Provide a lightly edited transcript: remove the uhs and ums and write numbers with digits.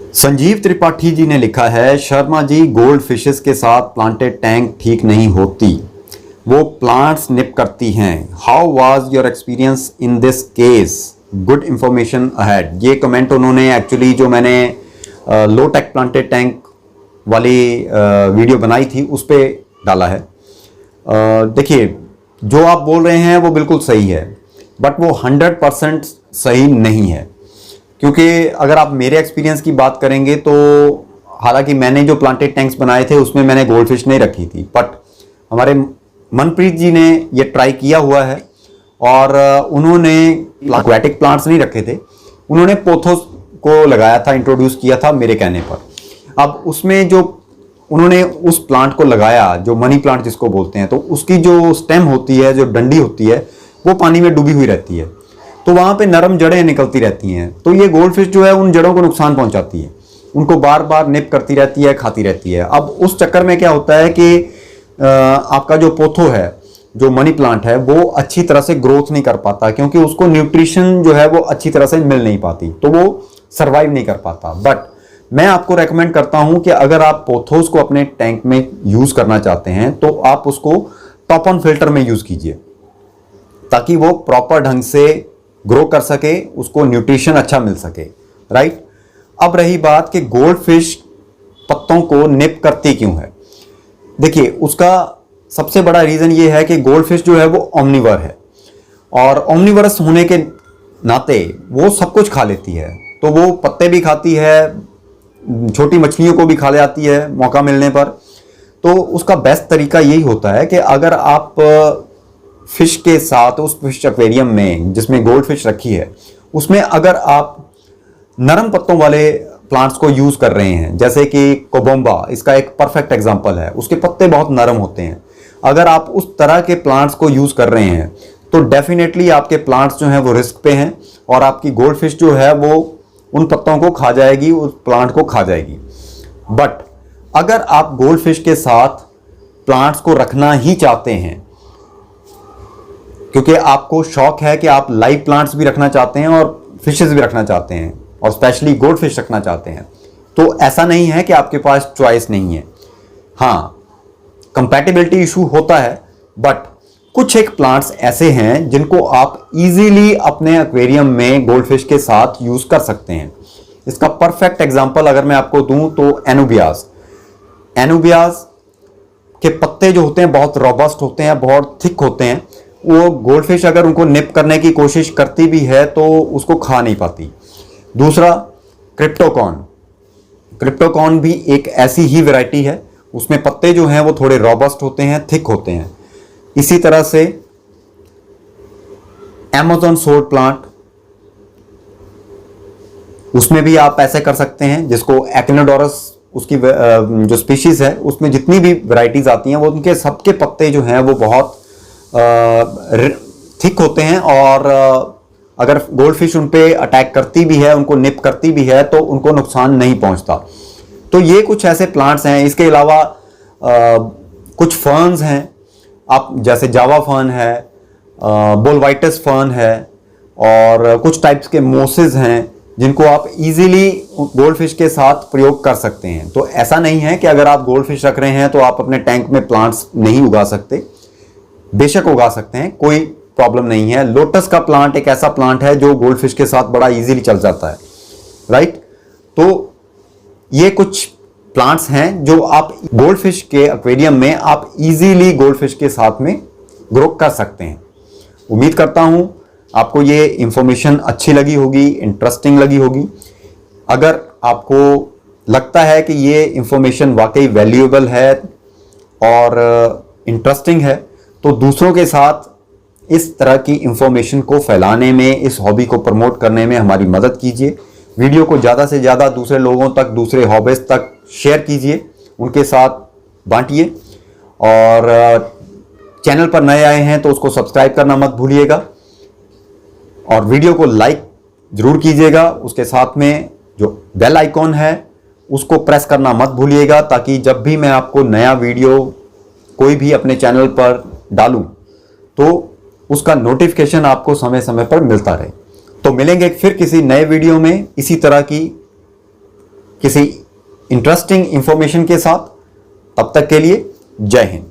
संजीव त्रिपाठी जी ने लिखा है, शर्मा जी गोल्ड फिशेस के साथ प्लांटेड टैंक ठीक नहीं होती, वो प्लांट्स निप करती हैं। How was your experience in this case? Good information ahead. ये कमेंट उन्होंने एक्चुअली जो मैंने लो टेक प्लांटेड टैंक वाली वीडियो बनाई थी उस पर डाला है। देखिए, जो आप बोल रहे हैं वो बिल्कुल सही है, बट वो 100% सही नहीं है। क्योंकि अगर आप मेरे एक्सपीरियंस की बात करेंगे तो हालांकि मैंने जो प्लांटेड टैंक्स बनाए थे उसमें मैंने गोल्ड फिश नहीं रखी थी, बट हमारे मनप्रीत जी ने ये ट्राई किया हुआ है और उन्होंने एक्वेटिक प्लांट्स नहीं रखे थे, उन्होंने पोथोस को लगाया था, इंट्रोड्यूस किया था मेरे कहने पर। अब उसमें जो उन्होंने उस प्लांट को लगाया, जो मनी प्लांट जिसको बोलते हैं, तो उसकी जो स्टेम होती है, जो डंडी होती है, वो पानी में डूबी हुई रहती है, तो वहां पे नरम जड़ें निकलती रहती हैं। तो ये गोल्ड फिश जो है उन जड़ों को नुकसान पहुंचाती है, उनको बार बार निप करती रहती है, खाती रहती है। अब उस चक्कर में क्या होता है कि आपका जो पोथो है, जो मनी प्लांट है, वो अच्छी तरह से ग्रोथ नहीं कर पाता, क्योंकि उसको न्यूट्रिशन जो है वो अच्छी तरह से मिल नहीं पाती, तो वो सर्वाइव नहीं कर पाता। बट मैं आपको रेकमेंड करता हूं कि अगर आप पोथोस को अपने टैंक में यूज करना चाहते हैं तो आप उसको टॉप ऑन फिल्टर में यूज कीजिए, ताकि वो प्रॉपर ढंग से ग्रो कर सके, उसको न्यूट्रिशन अच्छा मिल सके। राइट। अब रही बात कि गोल्ड फिश पत्तों को निप करती क्यों है। देखिए, उसका सबसे बड़ा रीजन ये है कि गोल्ड फिश जो है वो ओमनिवर है, और ओमनिवरस होने के नाते वो सब कुछ खा लेती है। तो वो पत्ते भी खाती है, छोटी मछलियों को भी खा जाती है मौका मिलने पर। तो उसका बेस्ट तरीका यही होता है कि अगर आप फिश के साथ उस फिश एक्वेरियम में जिसमें गोल्ड फिश रखी है, उसमें अगर आप नरम पत्तों वाले प्लांट्स को यूज कर रहे हैं, जैसे कि कोबोम्बा इसका एक परफेक्ट एग्जांपल है, उसके पत्ते बहुत नरम होते हैं। अगर आप उस तरह के प्लांट्स को यूज कर रहे हैं तो डेफिनेटली आपके प्लांट्स जो हैं वो रिस्क पे हैं, और आपकी गोल्ड फिश जो है वो उन पत्तों को खा जाएगी, उस प्लांट को खा जाएगी। बट अगर आप गोल्ड फिश के साथ प्लांट्स को रखना ही चाहते हैं, क्योंकि आपको शौक है कि आप लाइव प्लांट्स भी रखना चाहते हैं और फिशेस भी रखना चाहते हैं, और स्पेशली गोल्ड फिश रखना चाहते हैं, तो ऐसा नहीं है कि आपके पास चॉइस नहीं है। हाँ, कंपैटिबिलिटी इशू होता है, बट कुछ एक प्लांट्स ऐसे हैं जिनको आप इजीली अपने एक्वेरियम में गोल्ड फिश के साथ यूज कर सकते हैं। इसका परफेक्ट एग्जांपल अगर मैं आपको दूं तो एनुबियास के पत्ते जो होते हैं बहुत रोबस्ट होते हैं, बहुत थिक होते हैं। वो गोल्ड फिश अगर उनको निप करने की कोशिश करती भी है तो उसको खा नहीं पाती। दूसरा, क्रिप्टोकॉर्न भी एक ऐसी ही वैरायटी है, उसमें पत्ते जो हैं वो थोड़े रोबस्ट होते हैं, थिक होते हैं। इसी तरह से अमेज़न स्वॉर्ड प्लांट, उसमें भी आप ऐसे कर सकते हैं, जिसको एक्लिनोडोरस उसकी जो स्पीशीज है, उसमें जितनी भी वैरायटीज आती हैं वो उनके सबके पत्ते जो हैं वो बहुत थिक होते हैं, और अगर गोल्ड फिश उन पे अटैक करती भी है, उनको निप करती भी है, तो उनको नुकसान नहीं पहुंचता। तो ये कुछ ऐसे प्लांट्स हैं। इसके अलावा कुछ फर्न्स हैं, आप जैसे जावा फर्न है, बोलवाइटस फर्न है, और कुछ टाइप्स के मोसेस हैं जिनको आप इजीली गोल्ड फिश के साथ प्रयोग कर सकते हैं। तो ऐसा नहीं है कि अगर आप गोल्ड फिश रख रहे हैं तो आप अपने टैंक में प्लांट्स नहीं उगा सकते, बेशक उगा सकते हैं, कोई प्रॉब्लम नहीं है। लोटस का प्लांट एक ऐसा प्लांट है जो गोल्ड फिश के साथ बड़ा इजीली चल जाता है। राइट। तो ये कुछ प्लांट्स हैं जो आप गोल्ड फिश के एक्वेरियम में आप इजीली गोल्ड फिश के साथ में ग्रो कर सकते हैं। उम्मीद करता हूं आपको ये इंफॉर्मेशन अच्छी लगी होगी, इंटरेस्टिंग लगी होगी। अगर आपको लगता है कि ये इंफॉर्मेशन वाकई वैल्यूएबल है और इंटरेस्टिंग है, तो दूसरों के साथ इस तरह की इंफॉर्मेशन को फैलाने में, इस हॉबी को प्रमोट करने में हमारी मदद कीजिए। वीडियो को ज़्यादा से ज़्यादा दूसरे लोगों तक, दूसरे हॉबीज तक शेयर कीजिए, उनके साथ बांटिए। और चैनल पर नए आए हैं तो उसको सब्सक्राइब करना मत भूलिएगा, और वीडियो को लाइक ज़रूर कीजिएगा। उसके साथ में जो बेल आइकॉन है उसको प्रेस करना मत भूलिएगा, ताकि जब भी मैं आपको नया वीडियो कोई भी अपने चैनल पर डालूं तो उसका नोटिफिकेशन आपको समय समय पर मिलता रहे। तो मिलेंगे फिर किसी नए वीडियो में इसी तरह की किसी इंटरेस्टिंग इंफॉर्मेशन के साथ। तब तक के लिए जय हिंद।